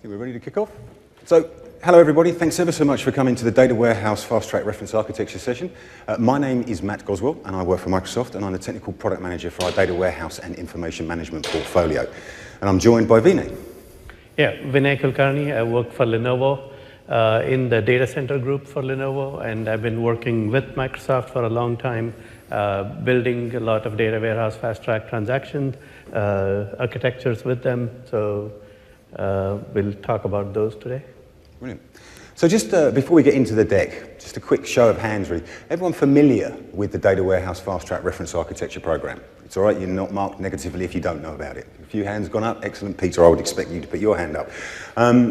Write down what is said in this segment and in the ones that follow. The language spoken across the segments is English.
think we're ready to kick off. So, hello everybody, thanks ever so much for coming to the Data Warehouse Fast Track Reference Architecture session. My name is Matt Goswell and I work for Microsoft and I'm the Technical Product Manager for our Data Warehouse and Information Management portfolio. And I'm joined by Vinay. Yeah, Vinay Kulkarni. I work for Lenovo in the data center group for Lenovo, and I've been working with Microsoft for a long time, building a lot of data warehouse fast track transaction architectures with them. So we'll talk about those today. Brilliant. So just before we get into the deck, just a quick show of hands really. Everyone familiar with the Data Warehouse Fast Track Reference Architecture program? It's all right, you're not marked negatively if you don't know about it. A few hands gone up, excellent. Peter, I would expect you to put your hand up.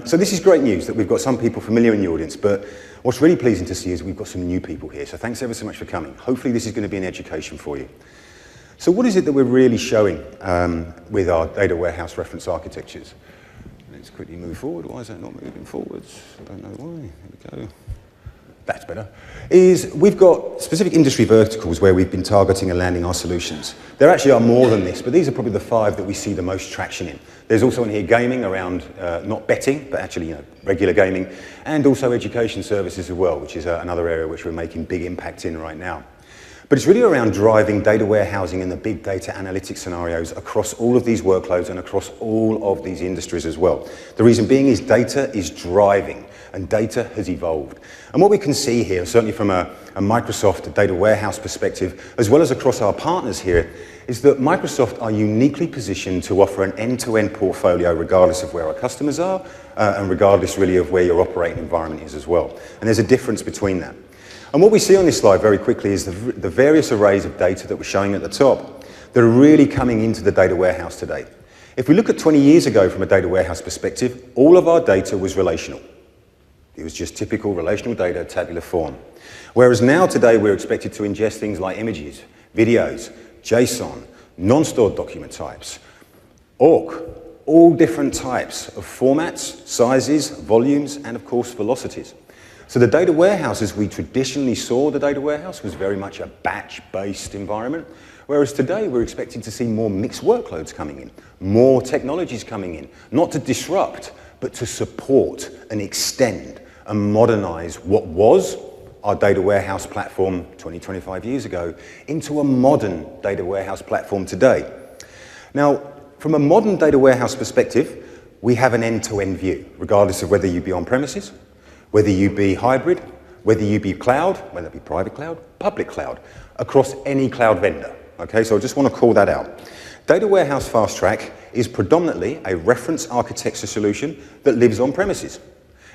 So this is great news that we've got some people familiar in the audience, but what's really pleasing to see is we've got some new people here. So thanks ever so much for coming. Hopefully this is going to be an education for you. So what is it that we're really showing with our Data Warehouse Reference Architectures? Let's quickly move forward. Why is that not moving forwards? I don't know why. There we go. That's better. We've got specific industry verticals where we've been targeting and landing our solutions. There actually are more than this, but these are probably the 5 that we see the most traction in. There's also in here gaming around not betting, but actually regular gaming, and also education services as well, which is another area which we're making big impact in right now. But it's really around driving data warehousing and the big data analytics scenarios across all of these workloads and across all of these industries as well. The reason being is data is driving and data has evolved. And what we can see here, certainly from a Microsoft data warehouse perspective, as well as across our partners here, is that Microsoft are uniquely positioned to offer an end-to-end portfolio regardless of where our customers are and regardless really of where your operating environment is as well. And there's a difference between that. And what we see on this slide very quickly is the various arrays of data that we're showing at the top that are really coming into the data warehouse today. If we look at 20 years ago from a data warehouse perspective, all of our data was relational. It was just typical relational data, tabular form. Whereas now today we're expected to ingest things like images, videos, JSON, non-stored document types, ORC, all different types of formats, sizes, volumes, and of course velocities. So the data warehouse, as we traditionally saw the data warehouse, was very much a batch-based environment, whereas today we're expecting to see more mixed workloads coming in, more technologies coming in, not to disrupt, but to support and extend and modernize what was our data warehouse platform 20, 25 years ago into a modern data warehouse platform today. Now, from a modern data warehouse perspective, we have an end-to-end view, regardless of whether you be on premises, whether you be hybrid, whether you be cloud, whether it be private cloud, public cloud, across any cloud vendor. Okay, so I just want to call that out. Data Warehouse Fast Track is predominantly a reference architecture solution that lives on premises.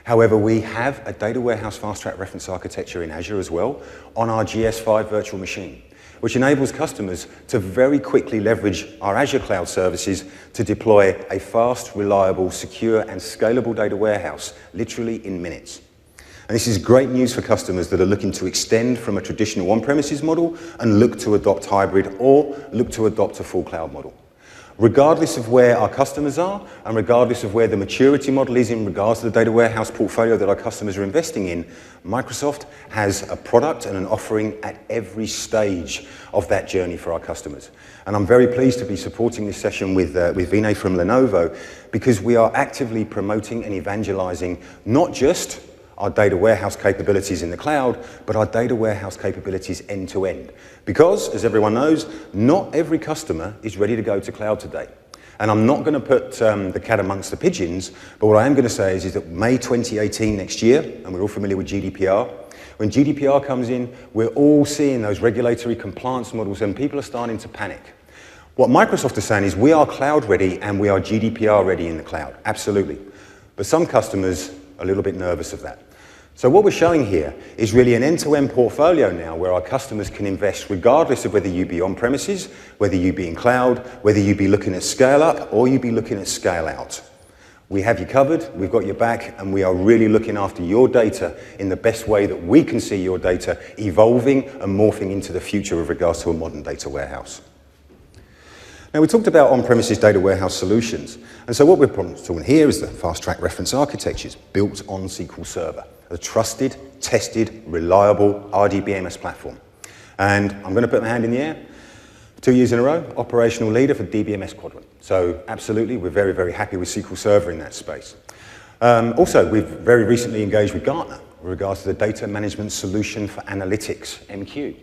However, we have a Data Warehouse Fast Track reference architecture in Azure as well on our GS5 virtual machine, which enables customers to very quickly leverage our Azure cloud services to deploy a fast, reliable, secure, and scalable data warehouse, literally in minutes. And this is great news for customers that are looking to extend from a traditional on-premises model and look to adopt hybrid or look to adopt a full cloud model. Regardless of where our customers are and regardless of where the maturity model is in regards to the data warehouse portfolio that our customers are investing in, Microsoft has a product and an offering at every stage of that journey for our customers. And I'm very pleased to be supporting this session with Vinay from Lenovo because we are actively promoting and evangelizing not just our data warehouse capabilities in the cloud, but our data warehouse capabilities end to end. Because, as everyone knows, not every customer is ready to go to cloud today. And I'm not going to put the cat amongst the pigeons, but what I am going to say is that May 2018 next year, and we're all familiar with GDPR, when GDPR comes in, we're all seeing those regulatory compliance models and people are starting to panic. What Microsoft is saying is we are cloud ready and we are GDPR ready in the cloud, absolutely. But some customers are a little bit nervous of that. So what we're showing here is really an end-to-end portfolio now where our customers can invest regardless of whether you be on premises, whether you be in cloud, whether you be looking at scale up or you be looking at scale out. We have you covered, we've got your back, and we are really looking after your data in the best way that we can see your data evolving and morphing into the future with regards to a modern data warehouse. Now, we talked about on-premises data warehouse solutions, and so what we're talking here is the fast-track reference architectures built on SQL Server, a trusted, tested, reliable RDBMS platform. And I'm going to put my hand in the air. 2 years in a row, operational leader for DBMS Quadrant. So absolutely, we're very, very happy with SQL Server in that space. Also, we've very recently engaged with Gartner with regards to the Data Management Solution for Analytics, MQ.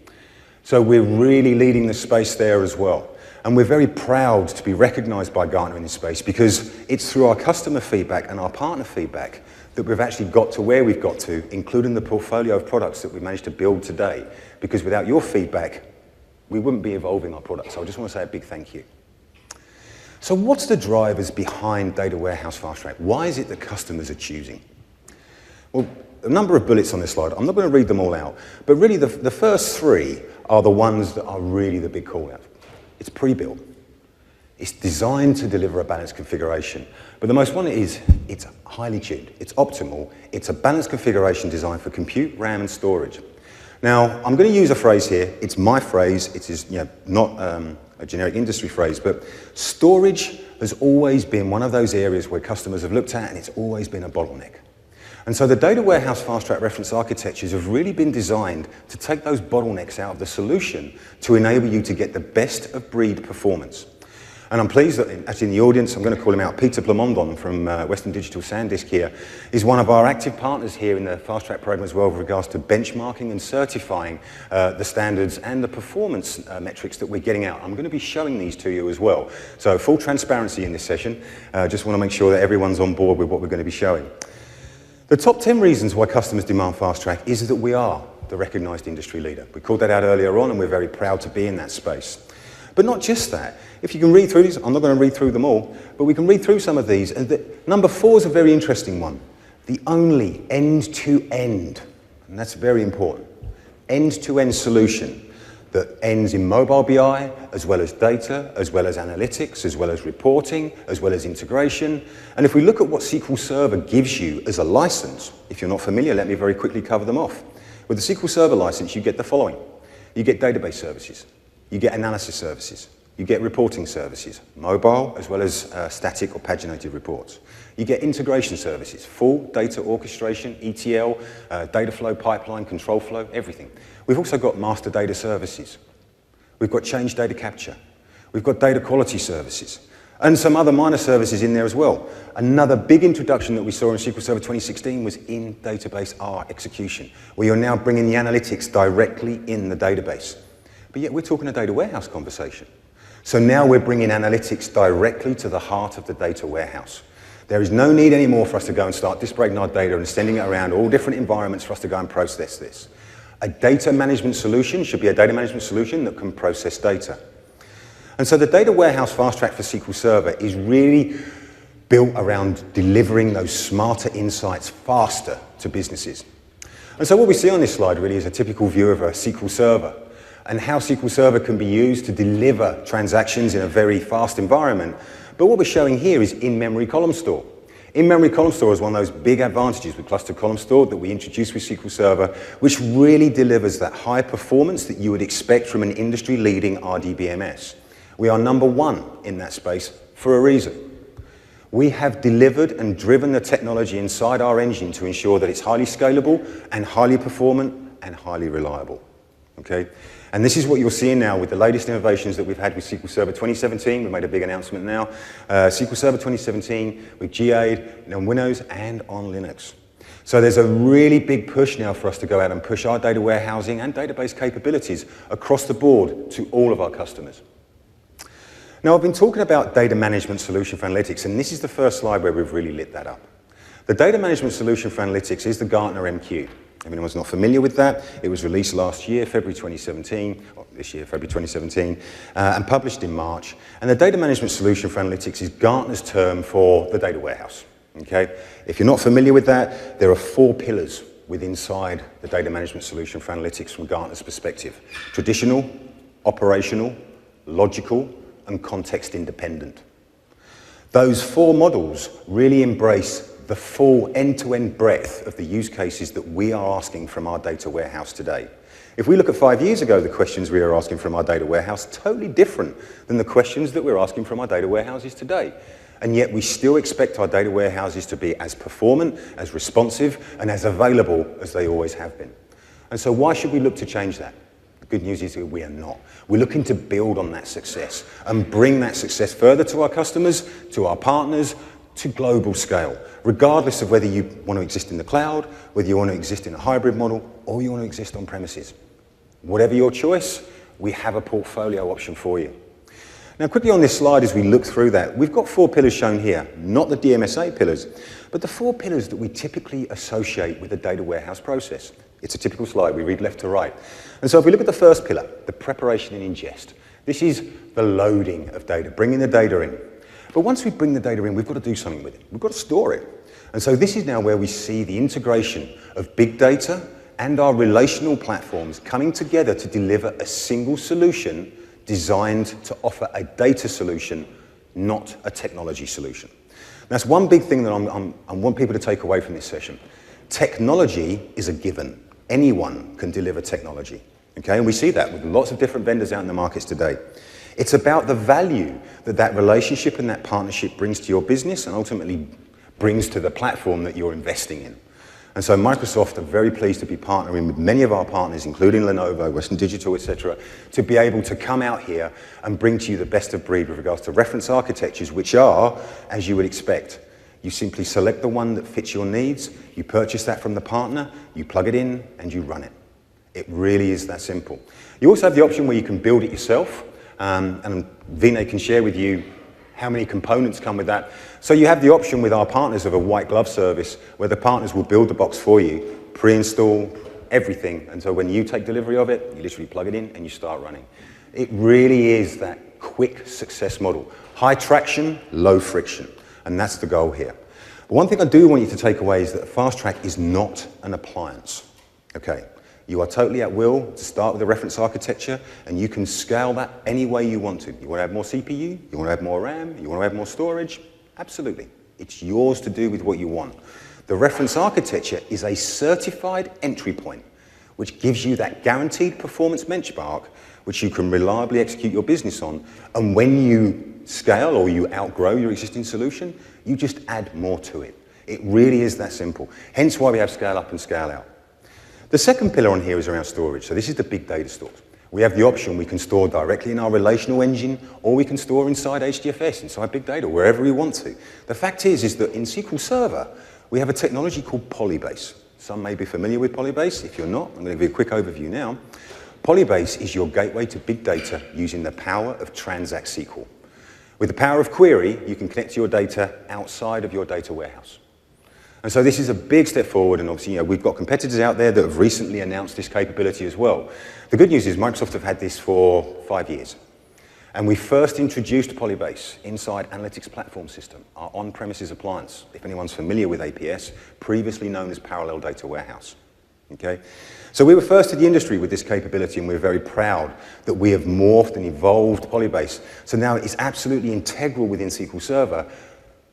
So we're really leading the space there as well. And we're very proud to be recognized by Gartner in this space because it's through our customer feedback and our partner feedback that we've actually got to where we've got to, including the portfolio of products that we've managed to build today. Because without your feedback, we wouldn't be evolving our products. So I just want to say a big thank you. So what's the drivers behind Data Warehouse Fast Track? Why is it that customers are choosing? Well, a number of bullets on this slide. I'm not going to read them all out, but really the first three are the ones that are really the big call out. It's pre-built. It's designed to deliver a balanced configuration. But the most one is it's highly tuned. It's optimal. It's a balanced configuration designed for compute, RAM, and storage. Now, I'm going to use a phrase here. It's my phrase. It is not a generic industry phrase, but storage has always been one of those areas where customers have looked at, and it's always been a bottleneck. And so the Data Warehouse Fast Track reference architectures have really been designed to take those bottlenecks out of the solution to enable you to get the best of breed performance. And I'm pleased that actually in the audience, I'm going to call him out, Peter Plamondon from Western Digital SanDisk here, is one of our active partners here in the Fast Track program as well with regards to benchmarking and certifying the standards and the performance metrics that we're getting out. I'm going to be showing these to you as well. So full transparency in this session. Just want to make sure that everyone's on board with what we're going to be showing. The top 10 reasons why customers demand Fast Track is that we are the recognized industry leader. We called that out earlier on, and we're very proud to be in that space. But not just that. If you can read through these, I'm not going to read through them all, but we can read through some of these. And number 4 is a very interesting one. The only end-to-end, and that's very important, end-to-end solution that ends in mobile BI, as well as data, as well as analytics, as well as reporting, as well as integration. And if we look at what SQL Server gives you as a license, if you're not familiar, let me very quickly cover them off. With the SQL Server license, you get the following. You get database services. You get analysis services. You get reporting services, mobile as well as static or paginated reports. You get integration services, full data orchestration, ETL, data flow pipeline, control flow, everything. We've also got master data services. We've got change data capture. We've got data quality services. And some other minor services in there as well. Another big introduction that we saw in SQL Server 2016 was in database R execution, where you're now bringing the analytics directly in the database. But yet we're talking a data warehouse conversation. So now we're bringing analytics directly to the heart of the data warehouse. There is no need anymore for us to go and start disparaging our data and sending it around all different environments for us to go and process this. A data management solution should be a data management solution that can process data. And so the data warehouse fast track for SQL Server is really built around delivering those smarter insights faster to businesses. And so what we see on this slide really is a typical view of a SQL Server and how SQL Server can be used to deliver transactions in a very fast environment. But what we're showing here is in-memory column store. In-memory column store is one of those big advantages with cluster column store that we introduced with SQL Server, which really delivers that high performance that you would expect from an industry-leading RDBMS. We are number one in that space for a reason. We have delivered and driven the technology inside our engine to ensure that it's highly scalable and highly performant and highly reliable. Okay? And this is what you're seeing now with the latest innovations that we've had with SQL Server 2017. We made a big announcement now. SQL Server 2017 with GA'd on Windows and on Linux. So there's a really big push now for us to go out and push our data warehousing and database capabilities across the board to all of our customers. Now, I've been talking about data management solution for analytics, and this is the first slide where we've really lit that up. The data management solution for analytics is the Gartner MQ. If anyone's not familiar with that, it was released last year, February 2017, or this year, February 2017, and published in March. And the data management solution for analytics is Gartner's term for the data warehouse. Okay? If you're not familiar with that, there are 4 pillars inside the data management solution for analytics from Gartner's perspective: traditional, operational, logical, and context independent. Those 4 models really embrace the full end-to-end breadth of the use cases that we are asking from our data warehouse today. If we look at 5 years ago, the questions we are asking from our data warehouse, totally different than the questions that we're asking from our data warehouses today. And yet we still expect our data warehouses to be as performant, as responsive, and as available as they always have been. And so why should we look to change that? The good news is that we are not. We're looking to build on that success and bring that success further to our customers, to our partners, to global scale, regardless of whether you want to exist in the cloud, whether you want to exist in a hybrid model, or you want to exist on premises. Whatever your choice, we have a portfolio option for you. Now, quickly on this slide, as we look through that, we've got 4 pillars shown here, not the DMSA pillars, but the 4 pillars that we typically associate with the data warehouse process. It's a typical slide. We read left to right. And so if we look at the first pillar, the preparation and ingest, this is the loading of data, bringing the data in. But once we bring the data in, we've got to do something with it. We've got to store it. And so this is now where we see the integration of big data and our relational platforms coming together to deliver a single solution designed to offer a data solution, not a technology solution. That's one big thing that I want people to take away from this session. Technology is a given. Anyone can deliver technology. Okay? And we see that with lots of different vendors out in the markets today. It's about the value that that relationship and that partnership brings to your business and ultimately brings to the platform that you're investing in. And so Microsoft are very pleased to be partnering with many of our partners, including Lenovo, Western Digital, etc., to be able to come out here and bring to you the best of breed with regards to reference architectures, which are, as you would expect, you simply select the one that fits your needs, you purchase that from the partner, you plug it in, and you run it. It really is that simple. You also have the option where you can build it yourself, and Vinay can share with you how many components come with that. So you have the option with our partners of a white glove service where the partners will build the box for you, pre-install everything. And so when you take delivery of it, you literally plug it in and you start running. It really is that quick success model. High traction, low friction. And that's the goal here. But one thing I do want you to take away is that Fast Track is not an appliance. Okay. You are totally at will to start with a reference architecture, and you can scale that any way you want to. You want to add more CPU? You want to add more RAM? You want to add more storage? Absolutely. It's yours to do with what you want. The reference architecture is a certified entry point, which gives you that guaranteed performance benchmark, which you can reliably execute your business on. And when you scale or you outgrow your existing solution, you just add more to it. It really is that simple. Hence why we have scale up and scale out. The second pillar on here is around storage. So this is the big data stores. We have the option we can store directly in our relational engine, or we can store inside HDFS, inside big data, wherever we want to. The fact is that in SQL Server, we have a technology called Polybase. Some may be familiar with Polybase. If you're not, I'm going to give you a quick overview now. Polybase is your gateway to big data using the power of Transact SQL. With the power of query, you can connect your data outside of your data warehouse. And so this is a big step forward, and obviously, we've got competitors out there that have recently announced this capability as well. The good news is Microsoft have had this for 5 years. And we first introduced Polybase inside Analytics Platform System, our on-premises appliance, if anyone's familiar with APS, previously known as Parallel Data Warehouse. Okay? So we were first to the industry with this capability, and we're very proud that we have morphed and evolved Polybase. So now it's absolutely integral within SQL Server,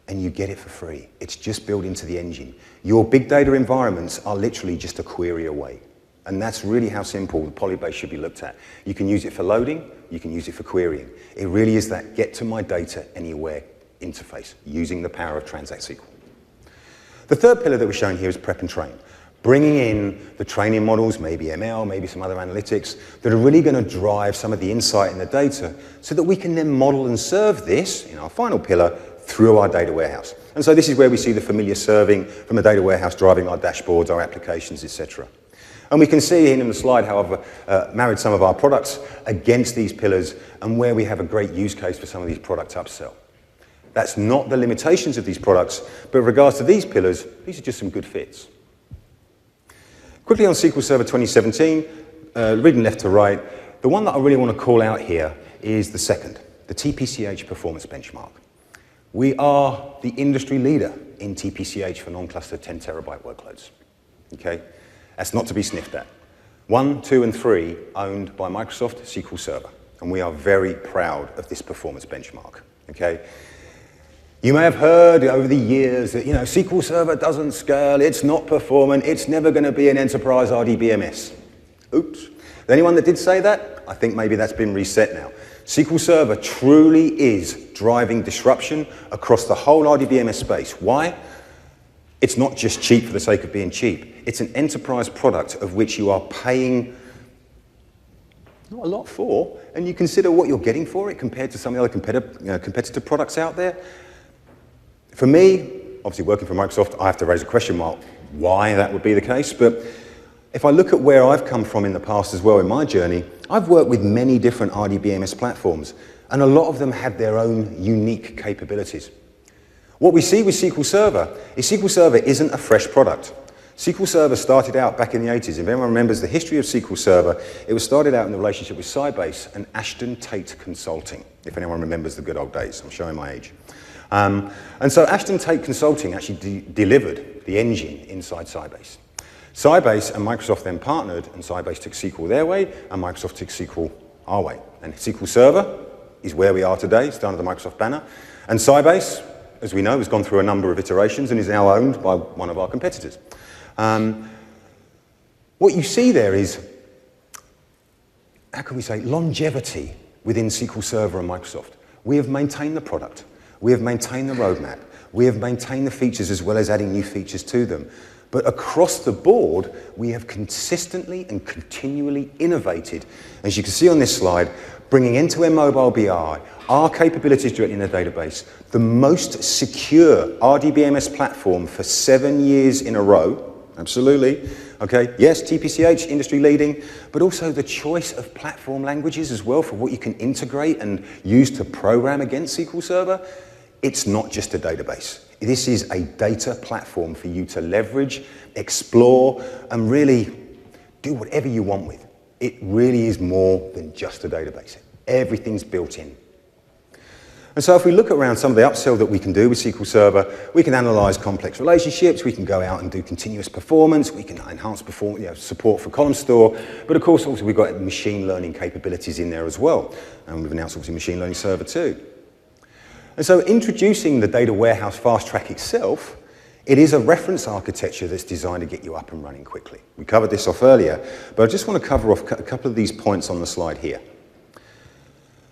and you get it for free. It's just built into the engine. Your big data environments are literally just a query away. And that's really how simple the Polybase should be looked at. You can use it for loading, you can use it for querying. It really is that get to my data anywhere interface using the power of Transact SQL. The third pillar that we're showing here is prep and train. Bringing in the training models, maybe ML, maybe some other analytics, that are really going to drive some of the insight in the data so that we can then model and serve this, in our final pillar, through our data warehouse. And so this is where we see the familiar serving from the data warehouse driving our dashboards, our applications, etc. And we can see here in the slide how I've married some of our products against these pillars and where we have a great use case for some of these product upsell. That's not the limitations of these products, but in regards to these pillars, these are just some good fits. Quickly on SQL Server 2017, reading left to right, the one that I really want to call out here is the second, the TPCH performance benchmark. We are the industry leader in TPCH for non-clustered 10 terabyte workloads. Okay? That's not to be sniffed at. 1, 2, and 3 owned by Microsoft SQL Server. And we are very proud of this performance benchmark. Okay? You may have heard over the years that, SQL Server doesn't scale, it's not performant, it's never going to be an enterprise RDBMS. Oops. Anyone that did say that? I think maybe that's been reset now. SQL Server truly is driving disruption across the whole RDBMS space. Why? It's not just cheap for the sake of being cheap. It's an enterprise product of which you are paying not a lot for, and you consider what you're getting for it compared to some of the other competitor products out there. For me, obviously working for Microsoft, I have to raise a question mark why that would be the case, but if I look at where I've come from in the past as well in my journey, I've worked with many different RDBMS platforms, and a lot of them have their own unique capabilities. What we see with SQL Server is SQL Server isn't a fresh product. SQL Server started out back in the 80s. If anyone remembers the history of SQL Server, it was started out in the relationship with Sybase and Ashton Tate Consulting, if anyone remembers the good old days. I'm showing my age. And so Ashton Tate Consulting actually delivered the engine inside Sybase. Sybase and Microsoft then partnered, and Sybase took SQL their way, and Microsoft took SQL our way. And SQL Server is where we are today, it's under the Microsoft banner. And Sybase, as we know, has gone through a number of iterations and is now owned by one of our competitors. What you see there is, how can we say, longevity within SQL Server and Microsoft. We have maintained the product, we have maintained the roadmap, we have maintained the features as well as adding new features to them. But across the board, we have consistently and continually innovated, as you can see on this slide, bringing end-to-end mobile BI, our capabilities directly in the database, the most secure RDBMS platform for 7 years in a row, absolutely, okay, yes, TPCH, industry leading, but also the choice of platform languages as well for what you can integrate and use to program against SQL Server. It's not just a database. This is a data platform for you to leverage, explore, and really do whatever you want with. It really is more than just a database. Everything's built in. And so if we look around some of the upsell that we can do with SQL Server, we can analyze complex relationships, we can go out and do continuous performance, we can enhance support for column store, but of course also we've got machine learning capabilities in there as well. And we've announced obviously Machine Learning Server 2. And so introducing the data warehouse fast track itself, it is a reference architecture that's designed to get you up and running quickly. We covered this off earlier, but I just want to cover off a couple of these points on the slide here.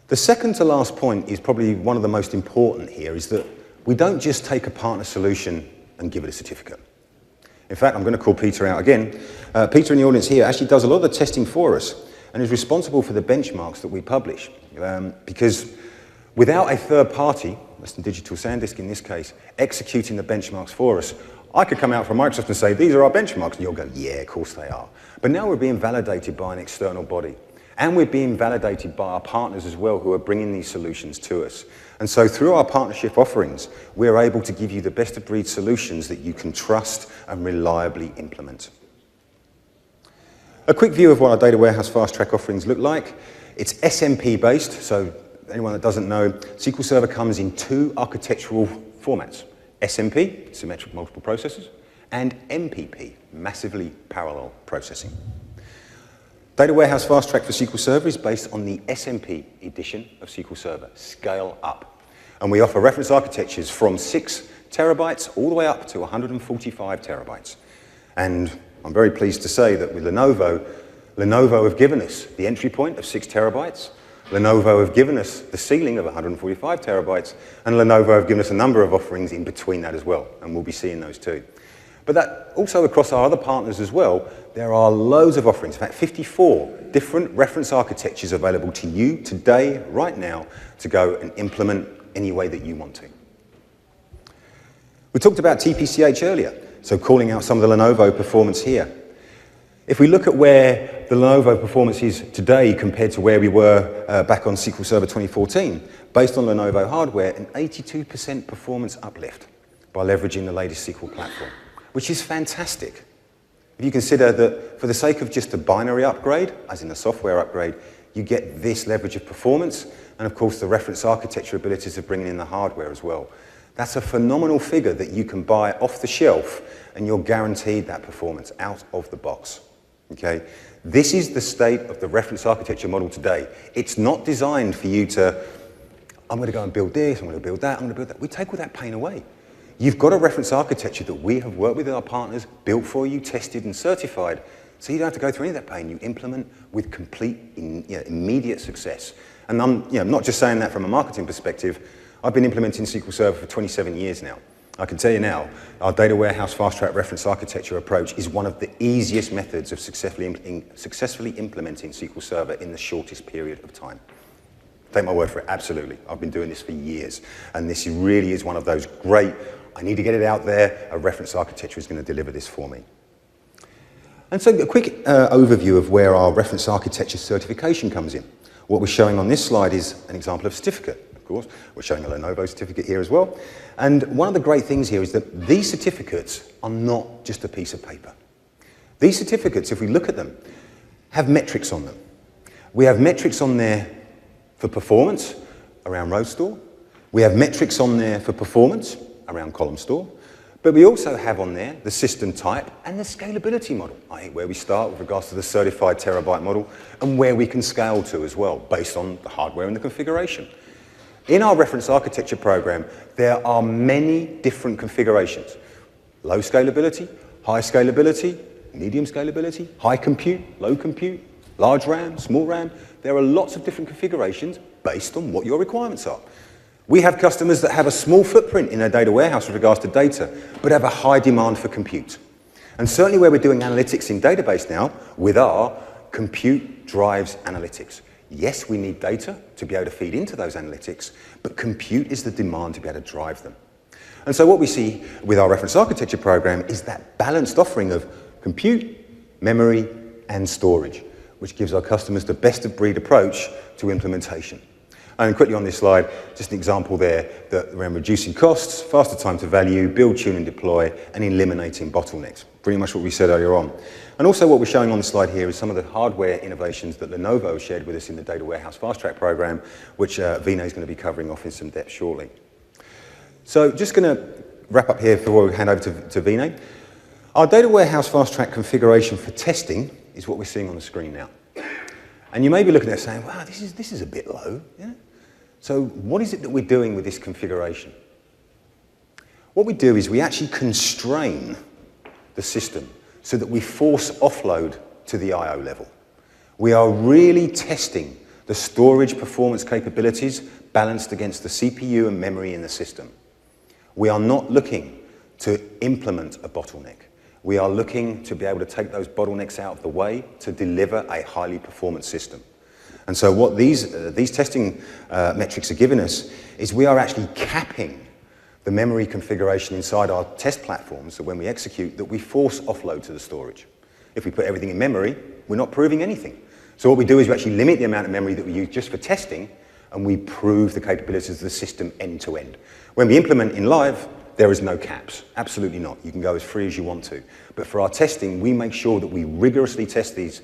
The second to last point is probably one of the most important here, is that we don't just take a partner solution and give it a certificate. In fact, I'm going to call Peter out again. Peter in the audience here actually does a lot of the testing for us and is responsible for the benchmarks that we publish. Because without a third party, Western Digital SanDisk in this case, executing the benchmarks for us, I could come out from Microsoft and say, these are our benchmarks, and you'll go, yeah, of course they are. But now we're being validated by an external body. And we're being validated by our partners as well, who are bringing these solutions to us. And so through our partnership offerings, we're able to give you the best of breed solutions that you can trust and reliably implement. A quick view of what our data warehouse fast track offerings look like. It's SMP based, so anyone that doesn't know, SQL Server comes in 2 architectural formats. SMP, symmetric multiple processors, and MPP, massively parallel processing. Data Warehouse Fast Track for SQL Server is based on the SMP edition of SQL Server, scale up. And we offer reference architectures from 6 terabytes all the way up to 145 terabytes. And I'm very pleased to say that with Lenovo have given us the entry point of 6 terabytes. Lenovo have given us the ceiling of 145 terabytes, and Lenovo have given us a number of offerings in between that as well, and we'll be seeing those too. But that also across our other partners as well, there are loads of offerings, in fact 54 different reference architectures available to you today, right now, to go and implement any way that you want to. We talked about TPCH earlier, so calling out some of the Lenovo performance here. If we look at where the Lenovo performance is today compared to where we were back on SQL Server 2014, based on Lenovo hardware, an 82% performance uplift by leveraging the latest SQL platform, which is fantastic. If you consider that for the sake of just a binary upgrade, as in a software upgrade, you get this leverage of performance, and of course the reference architecture abilities of bringing in the hardware as well. That's a phenomenal figure that you can buy off the shelf, and you're guaranteed that performance out of the box. Okay? This is the state of the reference architecture model today. It's not designed for you to, I'm going to go and build this, I'm going to build that, I'm going to build that. We take all that pain away. You've got a reference architecture that we have worked with our partners, built for you, tested and certified, so you don't have to go through any of that pain. You implement with complete, immediate success. And I'm not just saying that from a marketing perspective. I've been implementing SQL Server for 27 years now. I can tell you now, our data warehouse fast-track reference architecture approach is one of the easiest methods of successfully implementing SQL Server in the shortest period of time. Take my word for it, absolutely. I've been doing this for years, and this really is one of those great, I need to get it out there, a reference architecture is going to deliver this for me. And so a quick overview of where our reference architecture certification comes in. What we're showing on this slide is an example of certificate. Of course, we're showing a Lenovo certificate here as well. And one of the great things here is that these certificates are not just a piece of paper. These certificates, if we look at them, have metrics on them. We have metrics on there for performance around row store. We have metrics on there for performance around column store. But we also have on there the system type and the scalability model, i.e. where we start with regards to the certified terabyte model and where we can scale to as well, based on the hardware and the configuration. In our reference architecture program, there are many different configurations. Low scalability, high scalability, medium scalability, high compute, low compute, large RAM, small RAM. There are lots of different configurations based on what your requirements are. We have customers that have a small footprint in their data warehouse with regards to data, but have a high demand for compute. And certainly where we're doing analytics in database now, with our compute drives analytics. Yes, we need data to be able to feed into those analytics, but compute is the demand to be able to drive them. And so what we see with our reference architecture program is that balanced offering of compute, memory, and storage, which gives our customers the best of breed approach to implementation. And quickly on this slide, just an example there that around reducing costs, faster time to value, build, tune, and deploy, and eliminating bottlenecks. Pretty much what we said earlier on. And also what we're showing on the slide here is some of the hardware innovations that Lenovo shared with us in the Data Warehouse Fast Track program, which Vinay is going to be covering off in some depth shortly. So just going to wrap up here before we hand over to Vinay. Our Data Warehouse Fast Track configuration for testing is what we're seeing on the screen now. And you may be looking at it saying, wow, this is a bit low. Yeah? So what is it that we're doing with this configuration? What we do is we actually constrain the system so that we force offload to the I/O level. We are really testing the storage performance capabilities balanced against the CPU and memory in the system. We are not looking to implement a bottleneck. We are looking to be able to take those bottlenecks out of the way to deliver a highly performant system. And so what these testing metrics are giving us is we are actually capping the memory configuration inside our test platforms, so when we execute, that we force offload to the storage. If we put everything in memory, we're not proving anything. So what we do is we actually limit the amount of memory that we use just for testing, and we prove the capabilities of the system end to end. When we implement in live, there is no caps, absolutely not. You can go as free as you want to. But for our testing, we make sure that we rigorously test these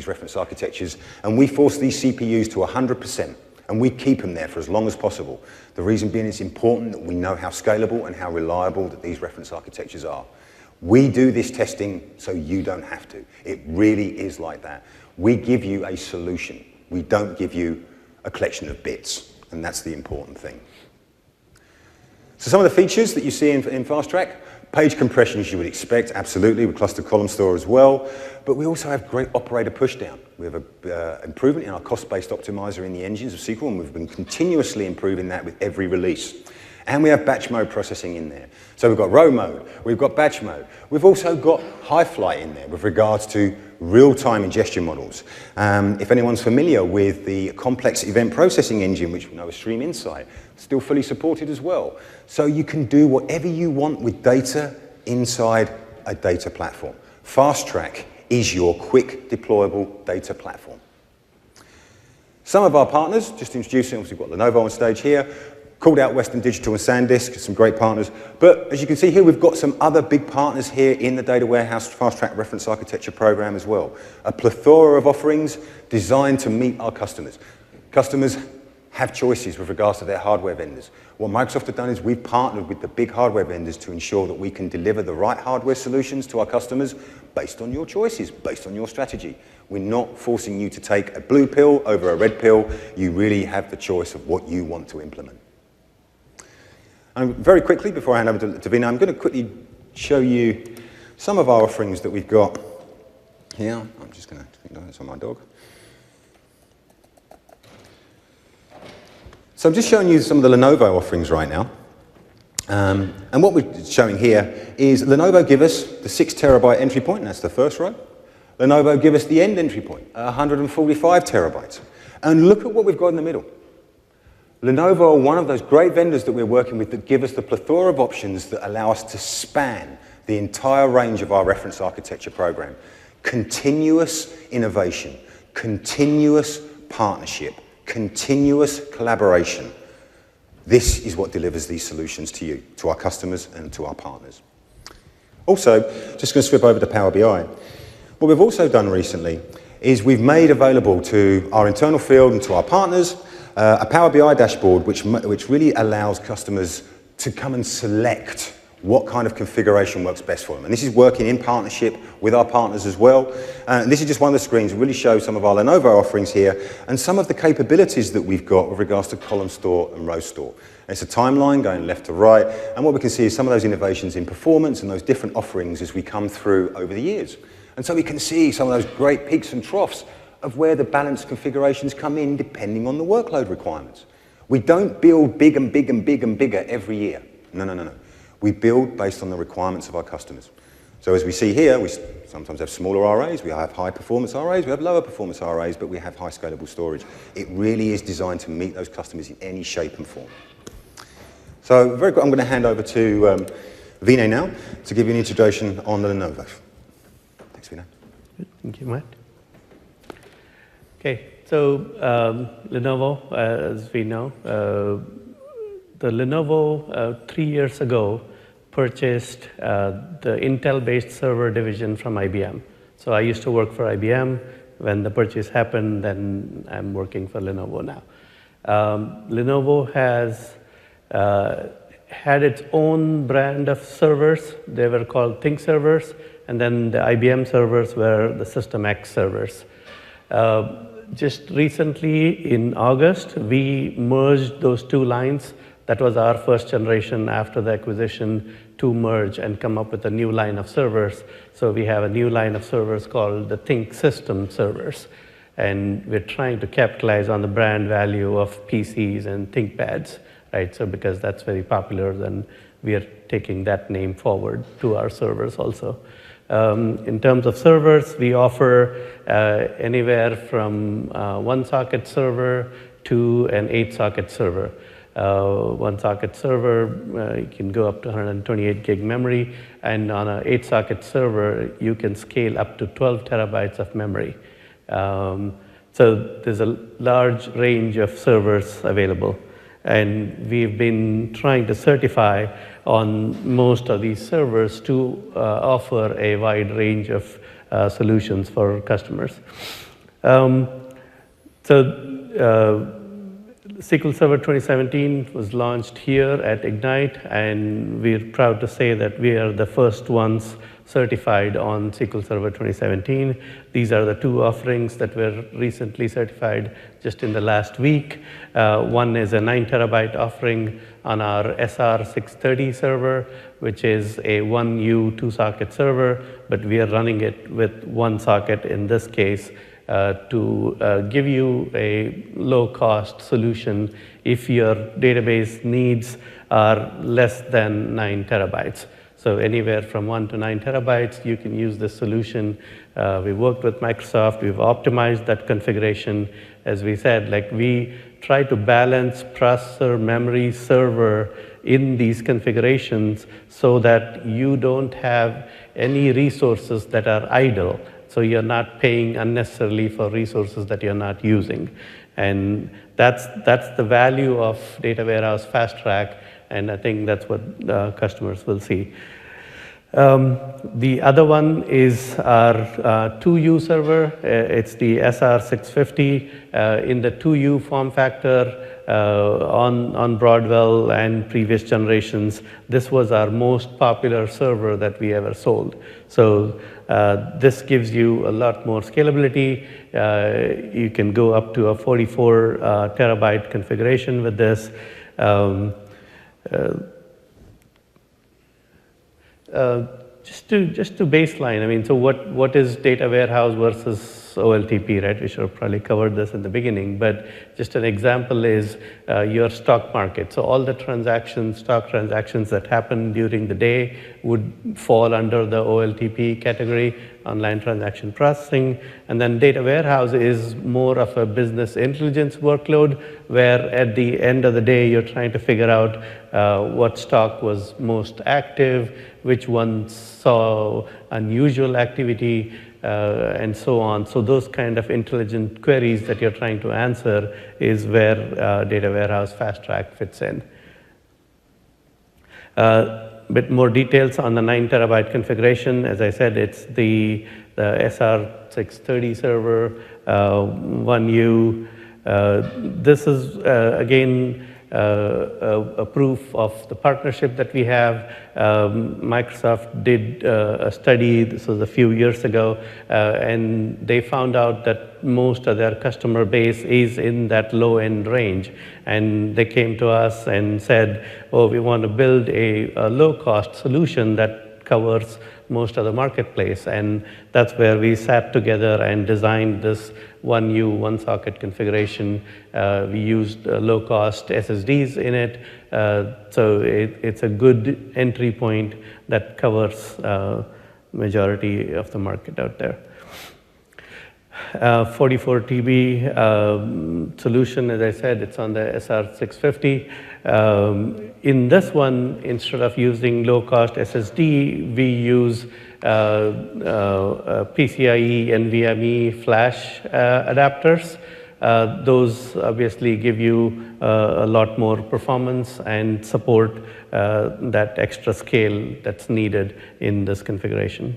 reference architectures, and we force these CPUs to 100%, and we keep them there for as long as possible. The reason being it's important that we know how scalable and how reliable that these reference architectures are. We do this testing so you don't have to. It really is like that. We give you a solution. We don't give you a collection of bits, and that's the important thing. So some of the features that you see in Fast Track, page compression as you would expect, absolutely, with cluster column store as well, but we also have great operator pushdown. We have an improvement in our cost-based optimizer in the engines of SQL, and we've been continuously improving that with every release. And we have batch mode processing in there. So we've got row mode, we've got batch mode. We've also got high flight in there with regards to real-time ingestion models. If anyone's familiar with the complex event processing engine, which we know is Stream Insight, still fully supported as well. So you can do whatever you want with data inside a data platform. Fast Track is your quick deployable data platform. Some of our partners, just introducing, obviously we've got Lenovo on stage here, called out Western Digital and SanDisk, some great partners. But as you can see here, we've got some other big partners here in the Data Warehouse Fast Track Reference Architecture program as well. A plethora of offerings designed to meet our customers. Customers have choices with regards to their hardware vendors. What Microsoft have done is we've partnered with the big hardware vendors to ensure that we can deliver the right hardware solutions to our customers based on your choices, based on your strategy. We're not forcing you to take a blue pill over a red pill. You really have the choice of what you want to implement. And very quickly, before I hand over to Vinay, I'm going to quickly show you some of our offerings that we've got here. I'm just going to, it's on my dog. So I'm just showing you some of the Lenovo offerings right now. And what we're showing here is Lenovo give us the 6 terabyte entry point, and that's the first row. Lenovo give us the end entry point, 145 terabytes. And look at what we've got in the middle. Lenovo are one of those great vendors that we're working with that give us the plethora of options that allow us to span the entire range of our reference architecture program. Continuous innovation, continuous partnership, continuous collaboration. This is what delivers these solutions to you, to our customers and to our partners. Also, just going to swip over to Power BI. What we've also done recently is we've made available to our internal field and to our partners a Power BI dashboard which really allows customers to come and select what kind of configuration works best for them. And this is working in partnership with our partners as well. And this is just one of the screens that really shows some of our Lenovo offerings here and some of the capabilities that we've got with regards to column store and row store. And it's a timeline going left to right. And what we can see is some of those innovations in performance and those different offerings as we come through over the years. And so we can see some of those great peaks and troughs of where the balanced configurations come in depending on the workload requirements. We don't build big and big and big and bigger every year. No, no, no, no. We build based on the requirements of our customers. So as we see here, we sometimes have smaller arrays, we have high performance arrays, we have lower performance arrays, but we have high scalable storage. It really is designed to meet those customers in any shape and form. So very quick, I'm going to hand over to Vinay now to give you an introduction on the Lenovo. Thanks, Vinay. Thank you, Matt. Okay, so Lenovo, as we know, the Lenovo 3 years ago purchased the Intel-based server division from IBM. So I used to work for IBM. When the purchase happened, then I'm working for Lenovo now. Lenovo has had its own brand of servers. They were called Think servers, and then the IBM servers were the System X servers. Just recently, in August, we merged those two lines. That was our first generation after the acquisition to merge and come up with a new line of servers. So we have a new line of servers called the Think System servers. And we're trying to capitalize on the brand value of PCs and ThinkPads, right? So because that's very popular, then we are taking that name forward to our servers also. In terms of servers, we offer anywhere from one socket server to an 8-socket server. One socket server, you can go up to 128 gig memory, and on an 8-socket server, you can scale up to 12 terabytes of memory. So there's a large range of servers available, and we've been trying to certify on most of these servers to offer a wide range of solutions for customers. SQL Server 2017 was launched here at Ignite, and we're proud to say that we are the first ones certified on SQL Server 2017. These are the two offerings that were recently certified just in the last week. One is a 9 terabyte offering on our SR630 server, which is a 1U 2-socket server, but we are running it with 1 socket in this case to give you a low-cost solution if your database needs are less than 9 terabytes. So anywhere from 1 to 9 terabytes, you can use this solution. We worked with Microsoft. We've optimized that configuration. As we said, like we try to balance processor, memory, server in these configurations so that you don't have any resources that are idle. So you're not paying unnecessarily for resources that you're not using. And that's the value of Data Warehouse Fast Track, and I think that's what customers will see. The other one is our 2U server. It's the SR650 in the 2U form factor on Broadwell and previous generations. This was our most popular server that we ever sold. So this gives you a lot more scalability. You can go up to a 44 terabyte configuration with this. Just to baseline, I mean, so what is data warehouse versus OLTP, right? We should have probably covered this in the beginning, but just an example is your stock market. So all the transactions, stock transactions that happen during the day would fall under the OLTP category. online transaction processing. And then data warehouse is more of a business intelligence workload, where at the end of the day, you're trying to figure out what stock was most active, which ones saw unusual activity, and so on. So those kind of intelligent queries that you're trying to answer is where data warehouse fast track fits in. Bit more details on the 9 terabyte configuration. As I said, it's the SR630 server, 1U. This is, again, a proof of the partnership that we have. Microsoft did a study, this was a few years ago, and they found out that most of their customer base is in that low-end range. And they came to us and said, oh, we want to build a low-cost solution that covers most of the marketplace. And that's where we sat together and designed this 1U, one-socket configuration. We used low-cost SSDs in it. So it's a good entry point that covers majority of the market out there. 44 TB solution, as I said, it's on the SR650. In this one, instead of using low-cost SSD, we use PCIe NVMe flash adapters. Those obviously give you a lot more performance and support that extra scale that's needed in this configuration.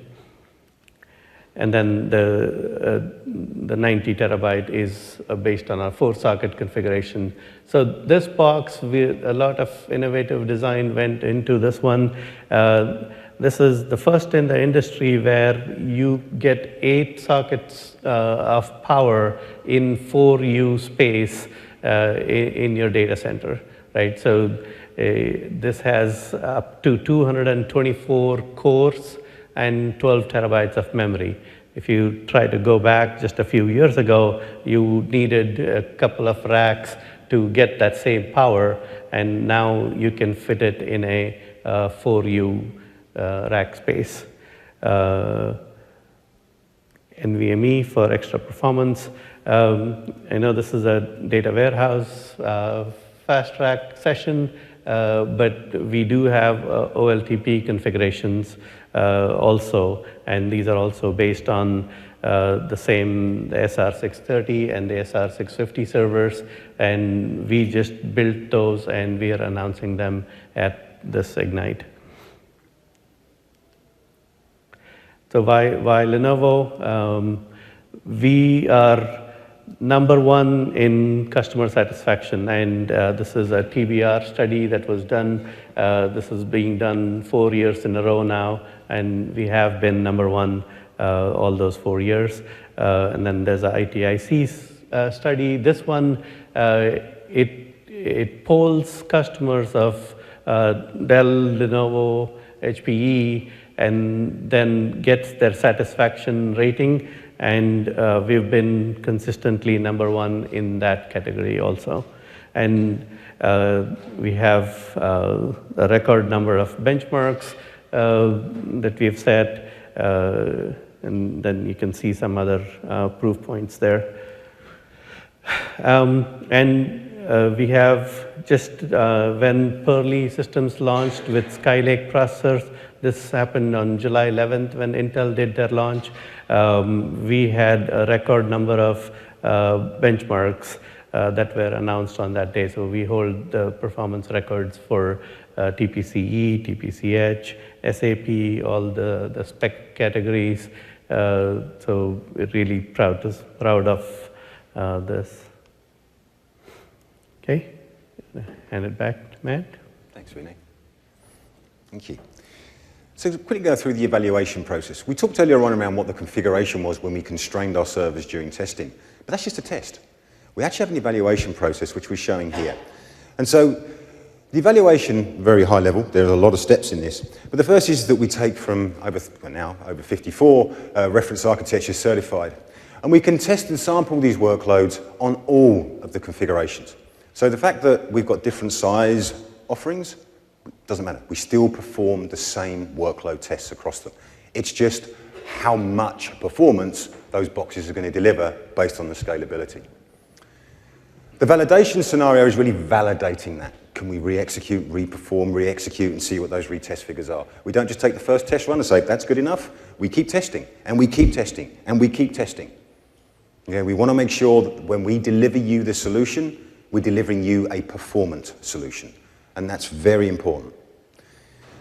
And then the 90 terabyte is based on our 4-socket configuration. So this box, a lot of innovative design went into this one. This is the first in the industry where you get 8 sockets of power in 4U space in your data center, right? So this has up to 224 cores and 12 terabytes of memory. If you try to go back just a few years ago, you needed a couple of racks to get that same power, and now you can fit it in a 4U rack space. NVMe for extra performance. I know this is a data warehouse fast track session, but we do have OLTP configurations also, and these are also based on the same SR630 and the SR650 servers, and we just built those and we are announcing them at this Ignite. So why Lenovo? We are #1 in customer satisfaction, and this is a TBR study that was done. This is being done 4 years in a row now, and we have been #1 all those 4 years. And then there's a ITIC study. This one, it polls customers of Dell, Lenovo, HPE, and then gets their satisfaction rating. And we've been consistently #1 in that category also. And we have a record number of benchmarks that we've set, and then you can see some other proof points there. We have just when Pearly Systems launched with Skylake processors, this happened on July 11th when Intel did their launch. We had a record number of benchmarks that were announced on that day. So we hold the performance records for TPCE, TPCH, SAP, all the spec categories. So we're really proud of this. Okay, hand it back to Matt. Thanks, Vinay. Thank you. So to quickly go through the evaluation process. We talked earlier on around what the configuration was when we constrained our servers during testing, but that's just a test. We actually have an evaluation process which we're showing here. And so the evaluation, very high level, there are a lot of steps in this, but the first is that we take from over 54 reference architectures certified, and we can test and sample these workloads on all of the configurations. So the fact that we've got different size offerings, doesn't matter. We still perform the same workload tests across them. It's just how much performance those boxes are going to deliver based on the scalability. The validation scenario is really validating that. Can we re-execute, re-perform, re-execute, and see what those retest figures are? We don't just take the first test run and say, that's good enough. We keep testing, and we keep testing, and we keep testing. Okay, we want to make sure that when we deliver you the solution, we're delivering you a performant solution. And that's very important.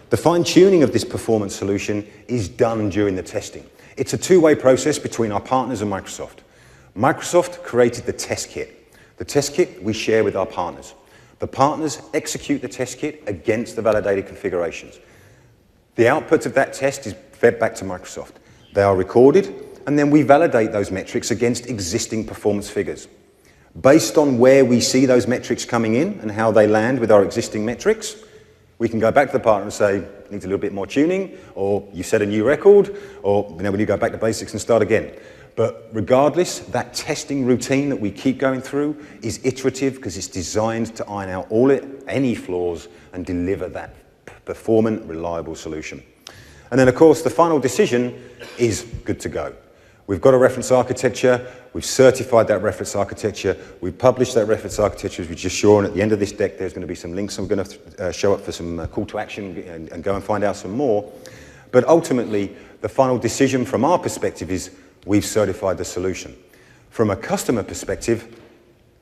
The fine-tuning of this performance solution is done during the testing. It's a two-way process between our partners and Microsoft. Microsoft created the test kit. The test kit we share with our partners. The partners execute the test kit against the validated configurations. The output of that test is fed back to Microsoft. They are recorded, and then we validate those metrics against existing performance figures. Based on where we see those metrics coming in and how they land with our existing metrics, we can go back to the partner and say, needs a little bit more tuning, or you set a new record, or we need to go back to basics and start again. But regardless, that testing routine that we keep going through is iterative because it's designed to iron out any flaws and deliver that performant, reliable solution. And then, of course, the final decision is good to go. We've got a reference architecture, we've certified that reference architecture, we've published that reference architecture, as we just saw, and at the end of this deck there's going to be some links I'm going to show up for some call to action and go and find out some more. But ultimately, the final decision from our perspective is we've certified the solution. From a customer perspective,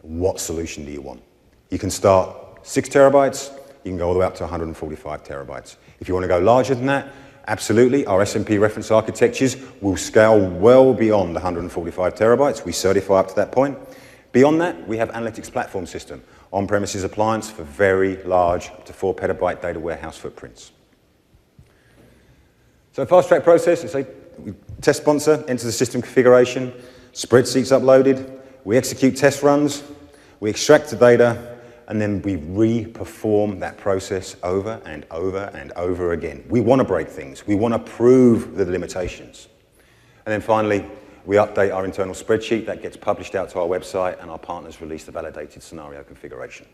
what solution do you want? You can start 6 terabytes, you can go all the way up to 145 terabytes. If you want to go larger than that, absolutely, our SMP reference architectures will scale well beyond 145 terabytes. We certify up to that point. Beyond that, we have analytics platform system, on-premises appliance for very large, up to 4 petabyte data warehouse footprints. So fast track process, let's say we test sponsor, enter the system configuration, spreadsheets uploaded, we execute test runs, we extract the data, and then we re-perform that process over and over and over again. We want to break things. We want to prove the limitations. And then finally, we update our internal spreadsheet that gets published out to our website, and our partners release the validated scenario configuration.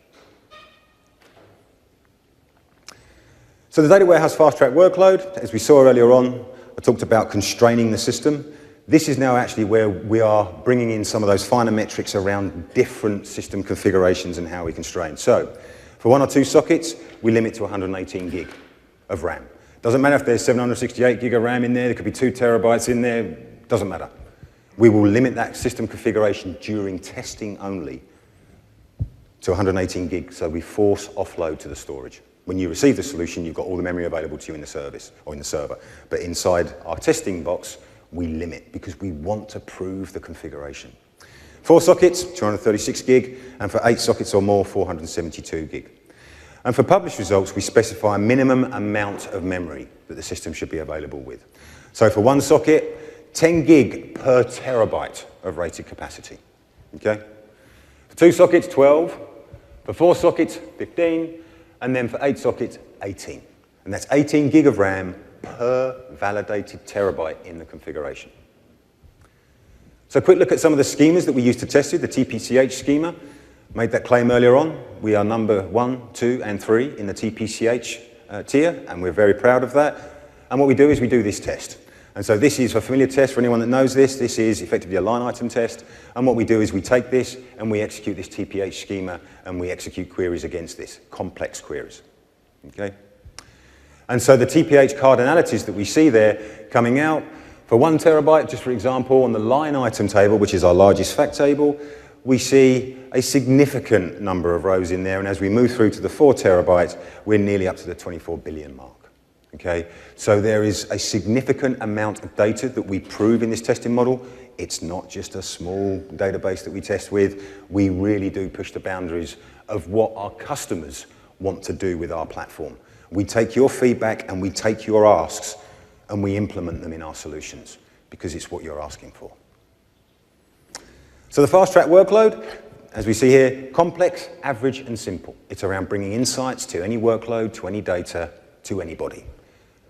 So the data warehouse fast track workload, as we saw earlier on, I talked about constraining the system. This is now actually where we are bringing in some of those finer metrics around different system configurations and how we constrain. So for 1 or 2 sockets, we limit to 118 gig of RAM. Doesn't matter if there's 768 gig of RAM in there, there could be 2 terabytes in there, doesn't matter. We will limit that system configuration during testing only to 118 gig, so we force offload to the storage. When you receive the solution, you've got all the memory available to you in the service or in the server. But inside our testing box, we limit because we want to prove the configuration. 4 sockets, 236 gig, and for 8 sockets or more, 472 gig. And for published results, we specify a minimum amount of memory that the system should be available with. So for 1 socket, 10 gig per terabyte of rated capacity. Okay? For 2 sockets, 12. For 4 sockets, 15. And then for 8 sockets, 18. And that's 18 gig of RAM per validated terabyte in the configuration. So a quick look at some of the schemas that we use to test it. The TPCH schema, made that claim earlier on. We are number 1, 2, and 3 in the TPCH tier, and we're very proud of that. And what we do is we do this test. And so this is a familiar test for anyone that knows this. This is effectively a line item test. And what we do is we take this and we execute this TPH schema and we execute queries against this, complex queries. Okay? And so the TPH cardinalities that we see there coming out, for 1 terabyte, just for example, on the line item table, which is our largest fact table, we see a significant number of rows in there. And as we move through to the 4 terabytes, we're nearly up to the 24 billion mark. Okay? So there is a significant amount of data that we prove in this testing model. It's not just a small database that we test with. We really do push the boundaries of what our customers want to do with our platform. We take your feedback and we take your asks and we implement them in our solutions because it's what you're asking for. So the fast track workload, as we see here, complex, average, and simple. It's around bringing insights to any workload, to any data, to anybody.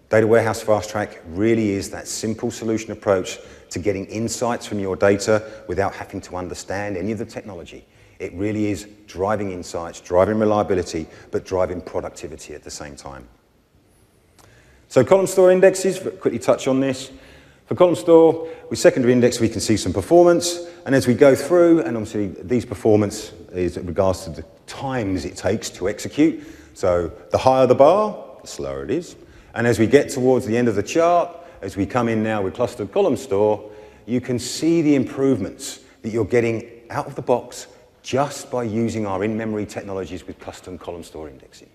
Data Warehouse Fast Track really is that simple solution approach to getting insights from your data without having to understand any of the technology. It really is driving insights, driving reliability, but driving productivity at the same time. So column store indexes, quickly touch on this. For column store, with secondary index, we can see some performance. And as we go through, and obviously these performance is in regards to the times it takes to execute. So the higher the bar, the slower it is. And as we get towards the end of the chart, as we come in now with clustered column store, you can see the improvements that you're getting out of the box just by using our in-memory technologies with custom column store indexing.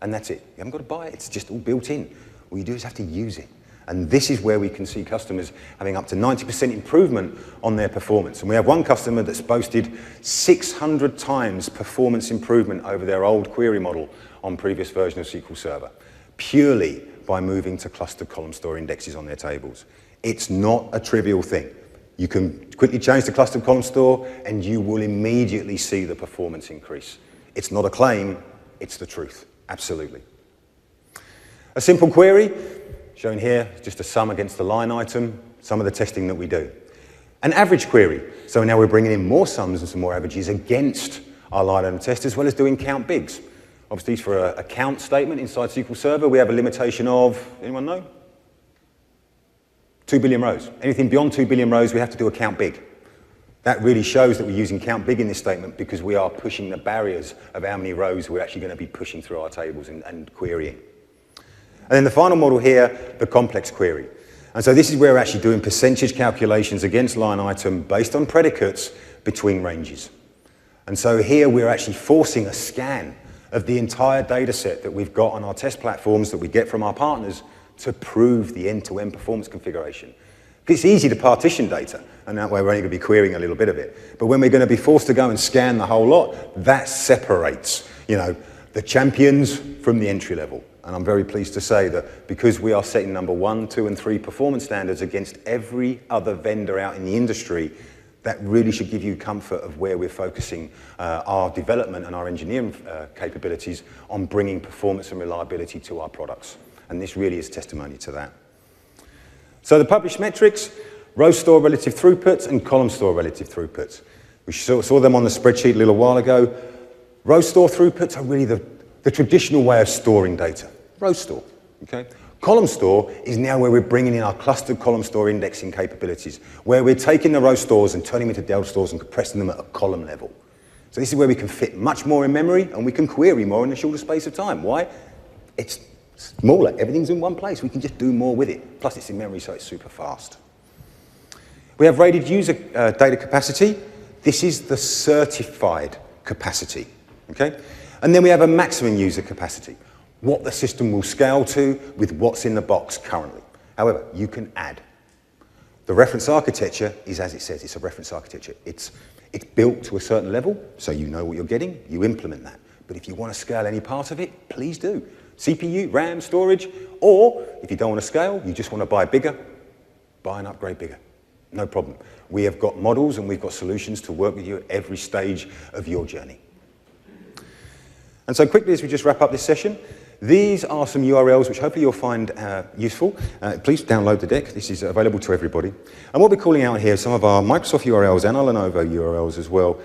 And that's it. You haven't got to buy it. It's just all built in. All you do is have to use it. And this is where we can see customers having up to 90% improvement on their performance. And we have one customer that's boasted 600 times performance improvement over their old query model on previous version of SQL Server, purely by moving to clustered column store indexes on their tables. It's not a trivial thing. You can quickly change to clustered column store and you will immediately see the performance increase. It's not a claim, it's the truth, absolutely. A simple query, shown here, just a sum against the line item, some of the testing that we do. An average query, so now we're bringing in more sums and some more averages against our line item test, as well as doing count bigs. Obviously, for a count statement inside SQL Server, we have a limitation of, anyone know? 2 billion rows. Anything beyond 2 billion rows, we have to do a count big. That really shows that we're using count big in this statement because we are pushing the barriers of how many rows we're actually going to be pushing through our tables and querying. And then the final model here, the complex query. And so this is where we're actually doing percentage calculations against line item based on predicates between ranges. And so here we're actually forcing a scan of the entire data set that we've got on our test platforms that we get from our partners to prove the end-to-end performance configuration. It's easy to partition data, and that way we're only going to be querying a little bit of it. But when we're going to be forced to go and scan the whole lot, that separates, the champions from the entry level. And I'm very pleased to say that because we are setting number 1, 2, and 3 performance standards against every other vendor out in the industry, that really should give you comfort of where we're focusing our development and our engineering capabilities on bringing performance and reliability to our products. And this really is testimony to that. So the published metrics, row store relative throughputs and column store relative throughputs. We saw them on the spreadsheet a little while ago. Row store throughputs are really the traditional way of storing data. Row store, okay? Column store is now where we're bringing in our clustered column store indexing capabilities, where we're taking the row stores and turning them into Delta stores and compressing them at a column level. So this is where we can fit much more in memory and we can query more in a shorter space of time. Why? It's smaller, everything's in one place. We can just do more with it. Plus it's in memory, so it's super fast. We have rated user data capacity. This is the certified capacity, okay? And then we have a maximum user capacity, what the system will scale to with what's in the box currently. However, you can add. The reference architecture is as it says, it's a reference architecture. It's built to a certain level, so you know what you're getting, you implement that. But if you want to scale any part of it, please do. CPU, RAM, storage, or if you don't want to scale, you just want to buy bigger, buy and upgrade bigger. No problem. We have got models and we've got solutions to work with you at every stage of your journey. And so quickly as we just wrap up this session, these are some URLs which hopefully you'll find useful. Please download the deck. This is available to everybody. And what we're calling out here is some of our Microsoft URLs and our Lenovo URLs as well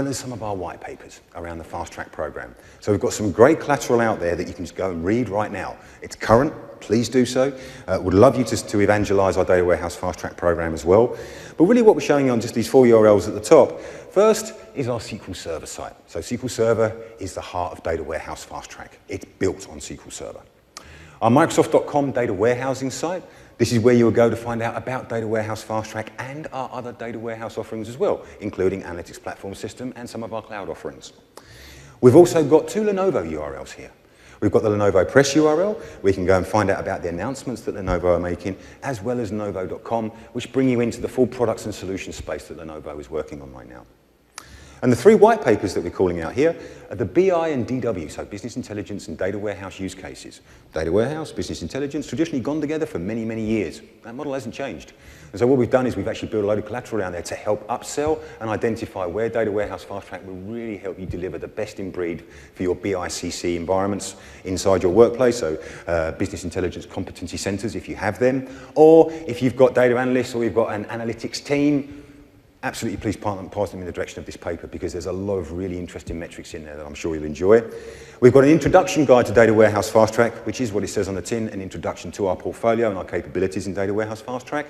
as some of our white papers around the Fast Track program. So we've got some great collateral out there that you can just go and read right now. It's current. Please do so. Would love you to evangelize our Data Warehouse Fast Track program as well. But really what we're showing you on just these 4 URLs at the top, first is our SQL Server site. So SQL Server is the heart of Data Warehouse Fast Track. It's built on SQL Server. Our Microsoft.com data warehousing site, this is where you will go to find out about Data Warehouse Fast Track and our other data warehouse offerings as well, including Analytics Platform System and some of our cloud offerings. We've also got 2 Lenovo URLs here. We've got the Lenovo Press URL, where you can go and find out about the announcements that Lenovo are making, as well as Lenovo.com, which bring you into the full products and solutions space that Lenovo is working on right now. And the 3 white papers that we're calling out here are the BI and DW, so business intelligence and data warehouse use cases. Data warehouse, business intelligence, traditionally gone together for many, many years. That model hasn't changed. And so what we've done is we've actually built a load of collateral down there to help upsell and identify where Data Warehouse Fast Track will really help you deliver the best in breed for your BICC environments inside your workplace, so business intelligence competency centers if you have them, or if you've got data analysts or you've got an analytics team, absolutely please pass them in the direction of this paper because there's a lot of really interesting metrics in there that I'm sure you'll enjoy. We've got an introduction guide to Data Warehouse Fast Track, which is what it says on the tin, an introduction to our portfolio and our capabilities in Data Warehouse Fast Track.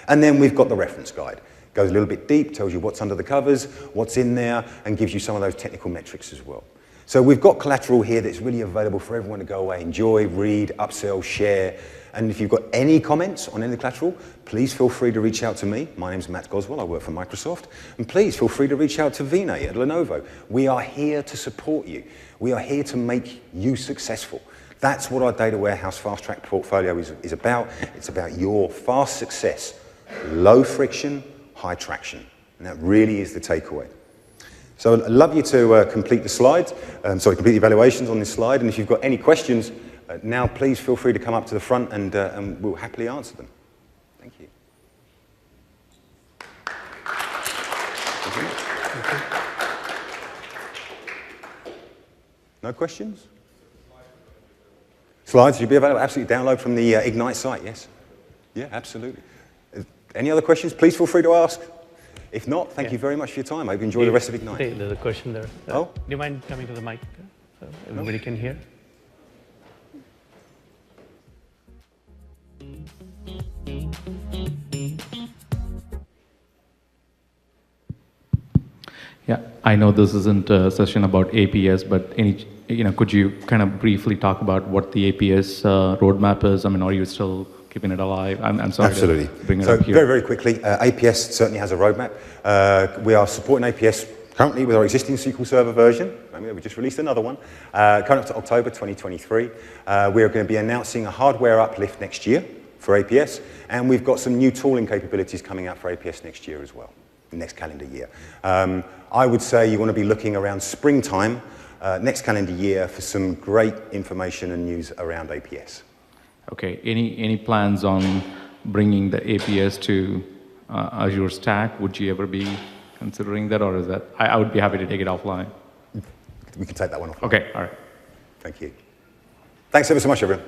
And then we've got the reference guide. Goes a little bit deep, tells you what's under the covers, what's in there, and gives you some of those technical metrics as well. So we've got collateral here that's really available for everyone to go away, enjoy, read, upsell, share. And if you've got any comments on any of the collateral, please feel free to reach out to me. My name's Matt Goswell, I work for Microsoft. And please feel free to reach out to Vinay at Lenovo. We are here to support you. We are here to make you successful. That's what our Data Warehouse Fast Track portfolio is about. It's about your fast success, low friction, high traction. And that really is the takeaway. So I'd love you to complete the slides, complete the evaluations on this slide. And if you've got any questions, now please feel free to come up to the front and we'll happily answer them. Thank you. No questions? Slides should be available. Absolutely download from the Ignite site, yes? Yeah, absolutely. Any other questions? Please feel free to ask. If not, thank you very much for your time. I hope you enjoy the rest of Ignite. There's a question there. Oh? Do you mind coming to the mic so everybody can hear? Yeah, I know this isn't a session about APS, but could you kind of briefly talk about what the APS roadmap is? I mean, are you still keeping it alive? I'm sorry Absolutely. to bring it so up here. Very, very quickly, APS certainly has a roadmap. We are supporting APS currently with our existing SQL Server version. I mean, we just released another one, coming up to October 2023. We are going to be announcing a hardware uplift next year for APS, and we've got some new tooling capabilities coming out for APS next year as well, next calendar year. I would say you want to be looking around springtime next calendar year for some great information and news around APS. Okay, any plans on bringing the APS to Azure Stack? Would you ever be considering that, or is that, I would be happy to take it offline. We can take that one offline. Okay, all right. Thank you. Thanks ever so much, everyone.